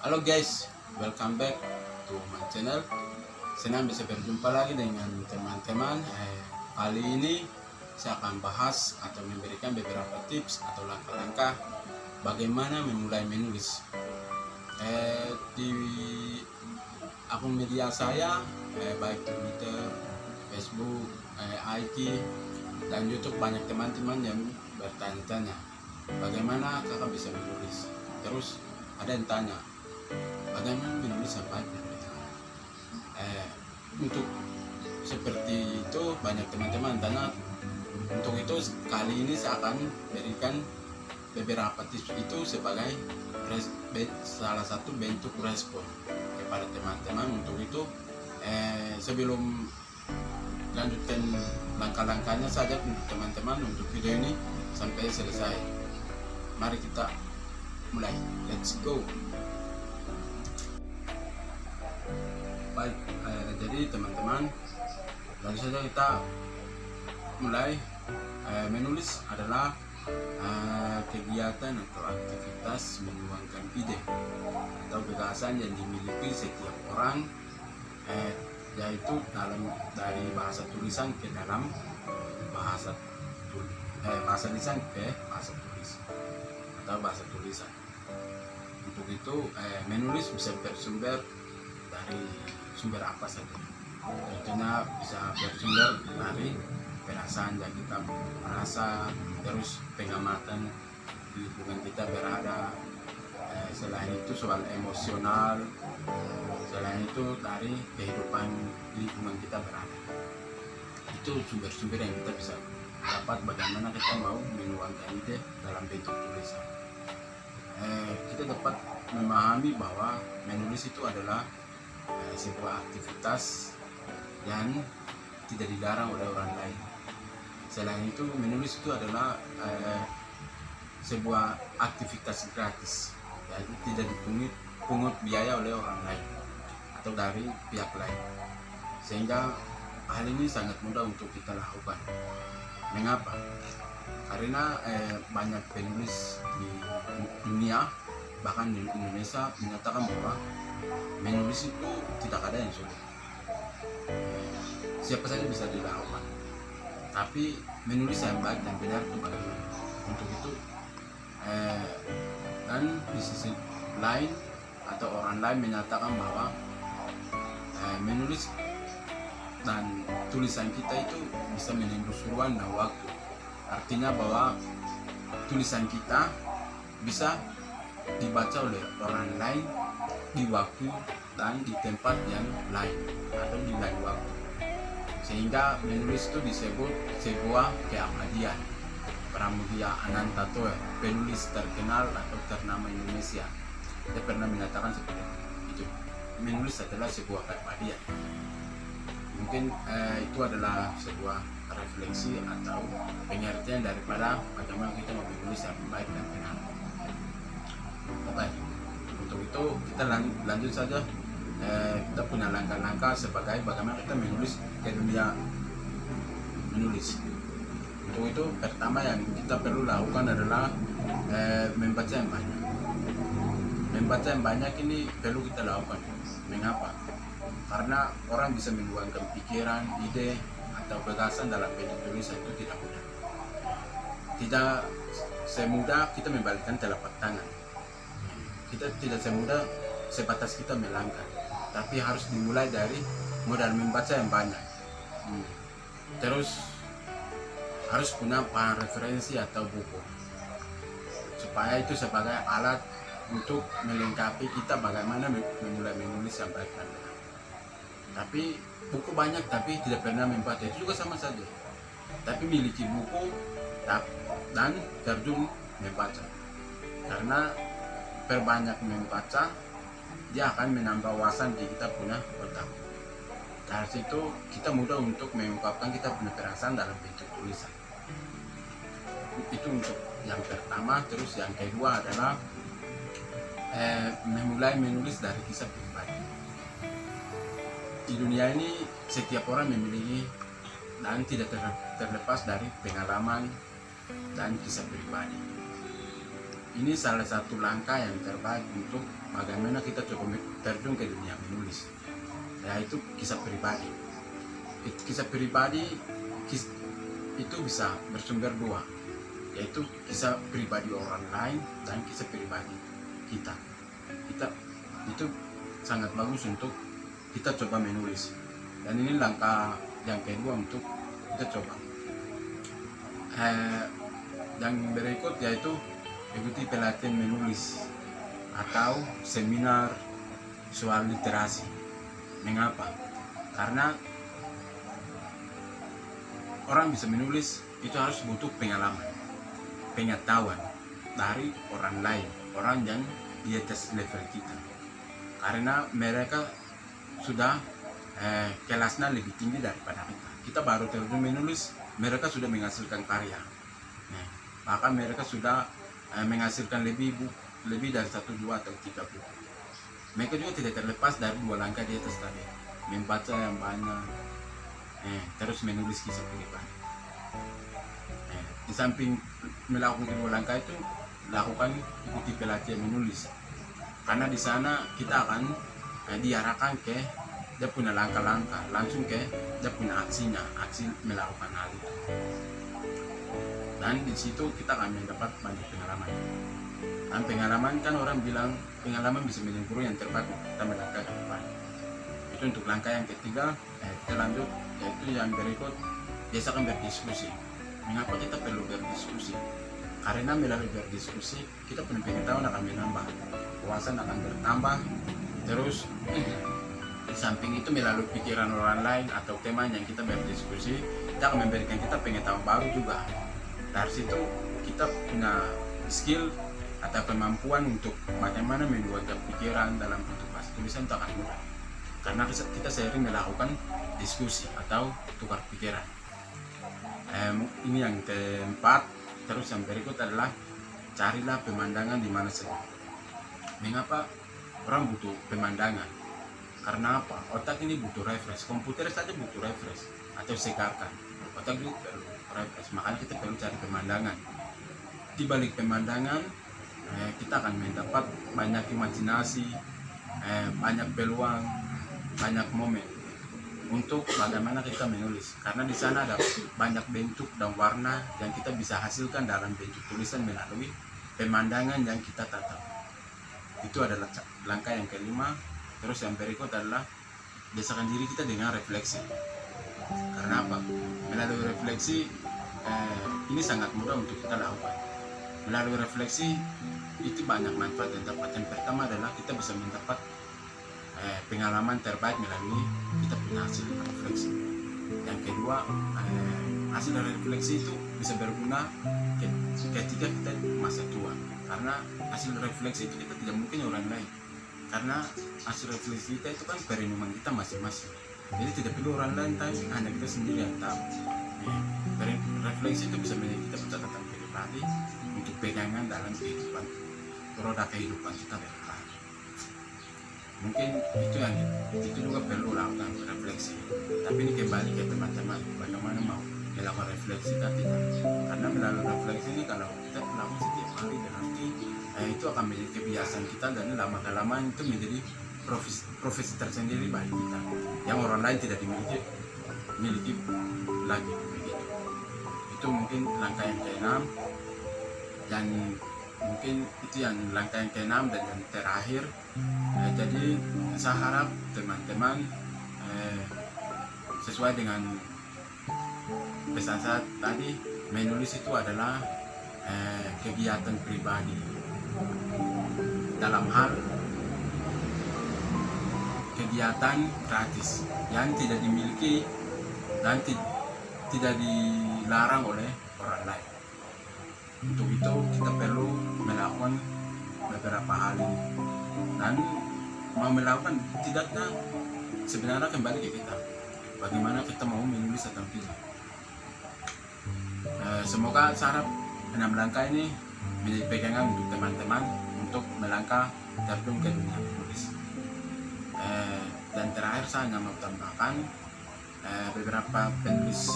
Halo guys, welcome back to my channel. Senang bisa berjumpa lagi dengan teman-teman. Kali ini saya akan bahas atau memberikan beberapa tips atau langkah-langkah bagaimana memulai menulis. Di akun media saya, baik Twitter, Facebook, IG, dan YouTube, banyak teman-teman yang bertanya-tanya bagaimana kakak bisa menulis. Terus ada yang tanya bagaimana menulis apa aja. Untuk seperti itu banyak teman-teman tanya. Untuk itu kali ini saya akan berikan beberapa tips itu sebagai salah satu bentuk respon kepada teman-teman. Untuk itu sebelum lanjutkan langkah-langkahnya saja untuk teman-teman, untuk video ini sampai selesai. Mari kita mulai, let's go. Baik, jadi teman-teman, langsung saja kita mulai. Menulis adalah kegiatan atau aktivitas menuangkan ide atau gagasan yang dimiliki setiap orang, yaitu dari bahasa tulisan ke dalam bahasa lisan ke bahasa tulis atau bahasa tulisan. Untuk itu menulis bisa bersumber dari sumber apa saja. Contohnya bisa bersumber dari perasaan yang kita merasa, terus pengamatan di lingkungan kita berada, selain itu soal emosional, selain itu dari kehidupan lingkungan kita berada. Itu sumber-sumber yang kita bisa dapat bagaimana kita mau menuangkan ide dalam bentuk tulisan. Kita dapat memahami bahwa menulis itu adalah sebuah aktivitas yang tidak dilarang oleh orang lain. Selain itu, menulis itu adalah sebuah aktivitas gratis, jadi tidak dipungut biaya oleh orang lain atau dari pihak lain, sehingga hal ini sangat mudah untuk kita lakukan. Mengapa? Karena banyak penulis di dunia, bahkan di Indonesia, menyatakan bahwa menulis itu tidak ada yang sulit. Siapa saja bisa dilakukan, tapi menulis yang baik dan benar itu bagaimana. Untuk itu dan di sisi lain atau orang lain menyatakan bahwa menulis dan tulisan kita itu bisa menembus ruang dan waktu. Artinya bahwa tulisan kita bisa dibaca oleh orang lain di waktu dan di tempat yang lain atau di lain waktu, sehingga menulis itu disebut sebuah keabadian. Pramudia Anantatur, penulis terkenal atau ternama Indonesia, dia pernah menyatakan seperti itu. Menulis adalah sebuah keabadian. Mungkin itu adalah sebuah refleksi atau pengertian daripada bagaimana kita mau menulis yang baik dan benar. Oke, untuk itu kita lanjut saja. Kita punya langkah-langkah sebagai bagaimana kita menulis ke dunia menulis. Untuk itu pertama yang kita perlu lakukan adalah membaca yang banyak. Membaca yang banyak ini perlu kita lakukan. Mengapa? Karena orang bisa menuangkan pikiran, ide, atau gagasan dalam bentuk tulisan itu tidak mudah. Tidak semudah kita membalikkan telapak tangan. Kita tidak semudah sebatas kita melangkah, tapi harus dimulai dari modal membaca yang banyak. Terus harus punya bahan referensi atau buku, supaya itu sebagai alat untuk melengkapi kita bagaimana memulai menulis yang baik dan benar. Tapi buku banyak tapi tidak pernah membaca, itu juga sama saja. Tapi miliki buku dan terjun membaca, karena perbanyak membaca dia akan menambah wawasan di kita punya otak. Dari situ kita mudah untuk mengungkapkan kita punya perasaan dalam bentuk tulisan. Itu untuk yang pertama. Terus yang kedua adalah memulai menulis dari kisah pribadi. Di dunia ini setiap orang memiliki dan tidak terlepas dari pengalaman dan kisah pribadi. Ini salah satu langkah yang terbaik untuk bagaimana kita coba terjun ke dunia menulis, yaitu kisah pribadi. Kisah pribadi itu bisa bersumber dua, yaitu kisah pribadi orang lain dan kisah pribadi kita. Itu sangat bagus untuk kita coba menulis, dan ini langkah yang kedua untuk kita coba. Yang berikut yaitu ikuti pelatihan menulis atau seminar soal literasi. Mengapa? Karena orang bisa menulis itu harus butuh pengalaman, pengetahuan dari orang lain, orang yang di atas level kita. Karena mereka sudah kelasnya lebih tinggi daripada kita. Kita baru terjun menulis, mereka sudah menghasilkan karya. Bahkan mereka sudah menghasilkan lebih dari 1, 2, atau 3 buku. Mereka juga tidak terlepas dari 2 langkah di atas tadi, membaca yang banyak, terus menulis kisah pribadi. Di samping melakukan kedua langkah itu, lakukan ikuti pelatihan menulis, karena di sana kita akan diarahkan ke dia punya langkah-langkah, langsung ke dia punya aksi melakukan hal itu. Dan di situ kita akan mendapat banyak pengalaman. Dan pengalaman kan orang bilang pengalaman bisa menjadi guru yang terbaik kita melangkah ke depan. Itu untuk langkah yang ketiga. Kita lanjut, yaitu yang berikut, biasakan berdiskusi. Mengapa kita perlu berdiskusi? Karena melalui berdiskusi kita punya pengetahuan akan menambah, wawasan akan bertambah. Terus di samping itu melalui pikiran orang lain atau teman yang kita berdiskusi, kita akan memberikan kita pengetahuan baru juga. Dari situ kita punya skill atau kemampuan untuk bagaimana membuat pikiran dalam bentuk bahasa tulisan itu akan mudah, karena kita sering melakukan diskusi atau tukar pikiran. Ini yang keempat. Terus yang berikut adalah carilah pemandangan di mana saja. Mengapa orang butuh pemandangan? Karena apa? Otak ini butuh refresh. Komputer saja butuh refresh atau segarkan. Otak juga perlu refresh. Makanya kita perlu cari pemandangan. Di balik pemandangan kita akan mendapat banyak imajinasi, banyak peluang, banyak momen untuk bagaimana kita menulis. Karena di sana ada banyak bentuk dan warna yang kita bisa hasilkan dalam bentuk tulisan melalui pemandangan yang kita tatap. Itu adalah langkah yang kelima. Terus yang berikut adalah biasakan diri kita dengan refleksi. Karena apa? Melalui refleksi ini sangat mudah untuk kita lakukan. Melalui refleksi itu banyak manfaat yang dapat. Yang pertama adalah kita bisa mendapat pengalaman terbaik melalui kita punya hasil refleksi. Yang kedua, hasil refleksi itu bisa berguna ketika kita masa tua, karena hasil refleksi itu kita tidak mungkin orang lain, karena hasil refleksi kita itu kan perenungan kita masing-masing, jadi tidak perlu orang lain tahu, hanya kita sendiri yang tahu. Refleksi itu bisa menjadi kita catatan pribadi untuk pegangan dalam kehidupan, roda kehidupan kita ke depan. Mungkin itu juga perlu lakukan refleksi. Tapi ini kembali ke teman-teman, bagaimana mau melakukan refleksi kan tidak. Karena melalui refleksi ini kalau kita melakukan setiap hari berarti itu akan menjadi kebiasaan kita, dan lama-kelamaan itu menjadi profesi tersendiri bagi kita yang orang lain tidak dimiliki lagi begitu. Itu mungkin langkah yang keenam, dan mungkin itu yang langkah yang keenam dan yang terakhir. Jadi saya harap teman-teman sesuai dengan pesan saya tadi, menulis itu adalah kegiatan pribadi dalam hal kegiatan gratis yang tidak dimiliki dan tidak dilarang oleh orang lain. Untuk itu kita perlu melakukan beberapa hal ini, dan mau melakukan tidaknya sebenarnya kembali ke kita, bagaimana kita mau menulis atau tidak. Semoga saraf 6 langkah ini menjadi pegangan untuk teman-teman untuk melangkah terjun ke dunia menulis. Dan terakhir saya hanya mau tambahkan, beberapa penulis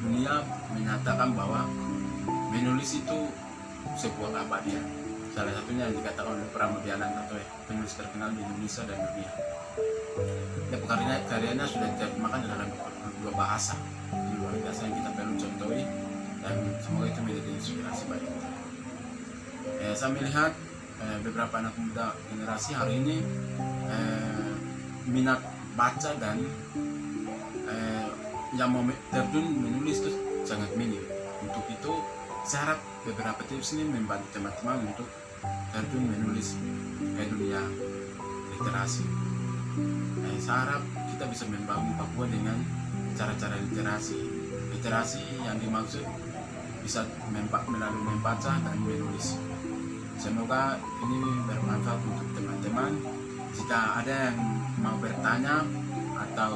dunia menyatakan bahwa menulis itu sebuah keabadian. Salah satunya yang dikatakan oleh Pramodyanan atau penulis terkenal di Indonesia dan dunia. Ya, karyanya sudah diterjemahkan dalam 22 bahasa. Ini luar biasa yang kita perlu contohi, dan semoga itu menjadi inspirasi bagi kita. Saya melihat beberapa anak muda generasi hari ini minat baca dan yang mau terjun menulis itu sangat minim. Untuk itu saya harap beberapa tips ini membantu teman-teman untuk terjun menulis ke dunia literasi. Saya harap kita bisa membangun Papua dengan cara-cara literasi yang dimaksud bisa melalui membaca dan menulis. Semoga ini bermanfaat untuk teman-teman. Jika ada yang mau bertanya atau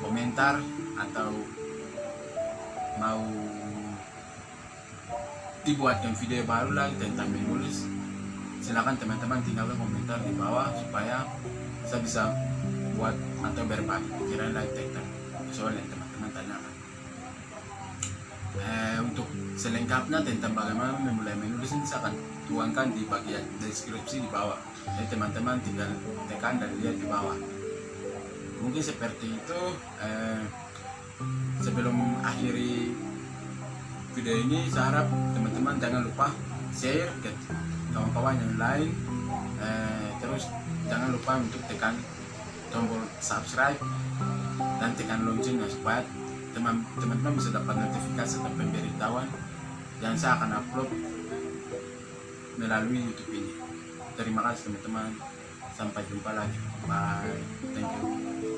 komentar atau mau dibuatkan video baru lagi tentang menulis, silakan teman-teman tinggalkan komentar di bawah supaya saya bisa buat atau berbagi pikiran lagi tentang soal yang teman-teman tanyakan. Untuk selengkapnya tentang bagaimana memulai menulis ini saya akan tuangkan di bagian deskripsi di bawah. Jadi teman-teman tinggal tekan dan lihat di bawah. Mungkin seperti itu. Sebelum akhiri video ini, saya harap teman-teman jangan lupa share ke kawan-kawan yang lain. Terus jangan lupa untuk tekan tombol subscribe dan tekan loncengnya supaya teman-teman bisa dapat notifikasi atau pemberitahuan yang saya akan upload melalui YouTube ini. Terima kasih teman-teman, sampai jumpa lagi, bye, thank you.